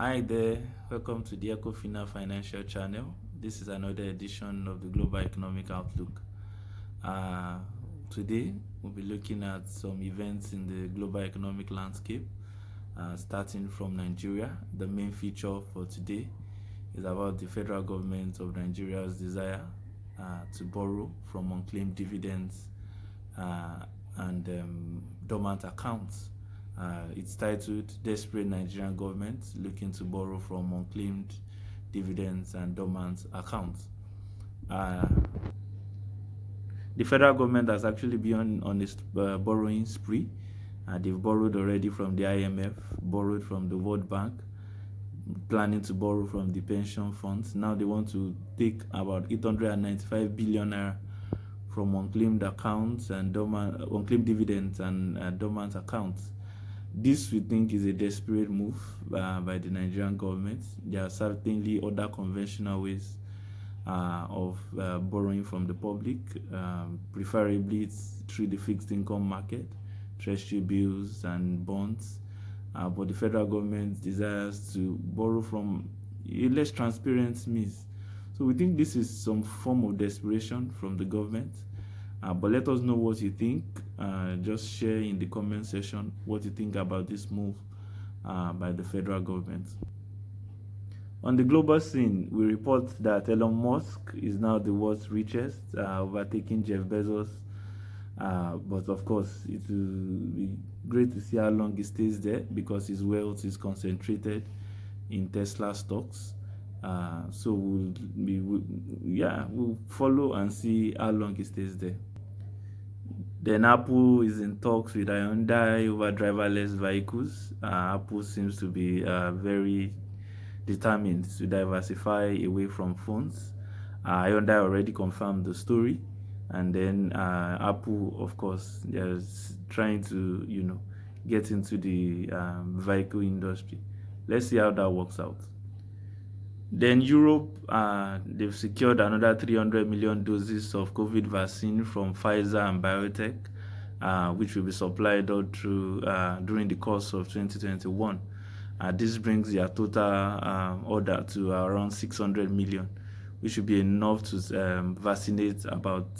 Hi there, welcome to the Ecofina Financial Channel. This is another edition of the Global Economic Outlook. Uh, Today, we'll be looking at some events in the global economic landscape, starting from Nigeria. The main feature for today is about the federal government of Nigeria's desire to borrow from unclaimed dividends and dormant accounts. It's titled Desperate Nigerian Government Looking to Borrow from Unclaimed Dividends and Dormant Accounts. The federal government has actually been on this borrowing spree. They've borrowed already from the IMF, borrowed from the World Bank, planning to borrow from the pension funds. Now they want to take about 895 billion naira from unclaimed accounts and unclaimed dividends and dormant accounts. This, we think, is a desperate move by the Nigerian government. There are certainly other conventional ways of borrowing from the public, preferably it's through the fixed income market, treasury bills and bonds. But the federal government desires to borrow from a less transparent means. So we think this is some form of desperation from the government. But let us know what you think. Just share in the comment section what you think about this move by the federal government. On the global scene, we report that Elon Musk is now the world's richest, overtaking Jeff Bezos. But of course, it will be great to see how long he stays there because his wealth is concentrated in Tesla stocks. So we'll follow and see how long he stays there. Then Apple is in talks with Hyundai over driverless vehicles. Apple seems to be very determined to diversify away from phones. Hyundai already confirmed the story, and then Apple, of course, is trying to get into the vehicle industry. Let's see how that works out. Then Europe, they've secured another 300 million doses of COVID vaccine from Pfizer and biotech, which will be supplied all through during the course of 2021. This brings their total order to around 600 million, which should be enough to vaccinate about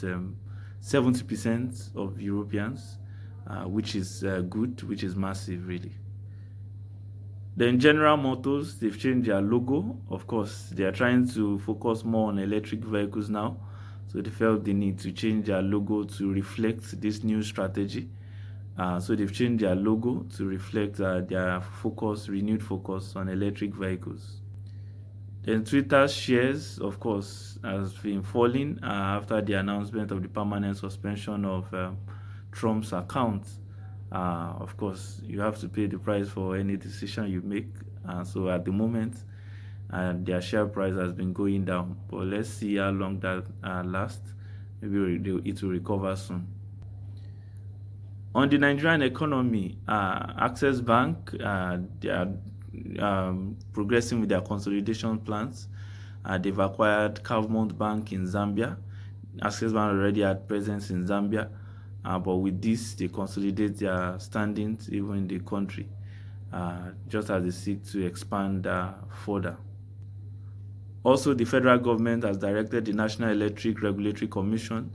70% of Europeans, which is good, which is massive, really. Then General Motors, they've changed their logo. Of course, they are trying to focus more on electric vehicles now. So they felt the need to change their logo to reflect this new strategy. So they've changed their logo to reflect their renewed focus on electric vehicles. Then Twitter's shares, of course, has been falling after the announcement of the permanent suspension of Trump's account. Of course, you have to pay the price for any decision you make. So at the moment, their share price has been going down. But let's see how long that lasts. Maybe it will recover soon. On the Nigerian economy, Access Bank, they are progressing with their consolidation plans. They've acquired Calvmont Bank in Zambia. Access Bank already had presence in Zambia. But with this, they consolidate their standings even in the country, just as they seek to expand further. Also, the federal government has directed the National Electric Regulatory Commission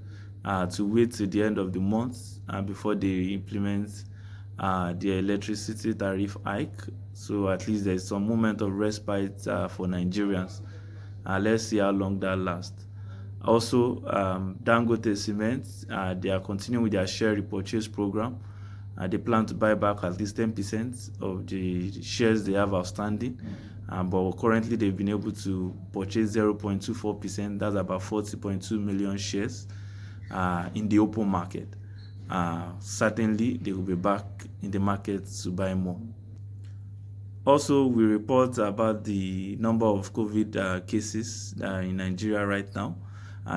to wait till the end of the month before they implement the electricity tariff hike. So at least there's some moment of respite for Nigerians. Let's see how long that lasts. Also, Dangote Cement, they are continuing with their share repurchase program. They plan to buy back at least 10% of the shares they have outstanding. But currently, they've been able to purchase 0.24%. That's about 40.2 million shares in the open market. Certainly, they will be back in the market to buy more. Also, we report about the number of COVID cases in Nigeria right now.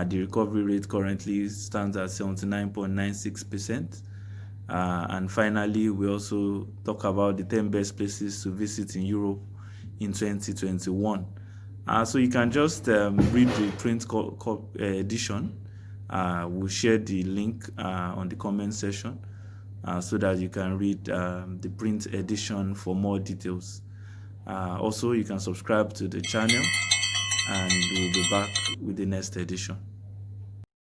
The recovery rate currently stands at 79.96%. And finally, we also talk about the 10 best places to visit in Europe in 2021. So you can just read the print edition. We'll share the link on the comment section so that you can read the print edition for more details. Also, you can subscribe to the channel, and we'll be back with the next edition.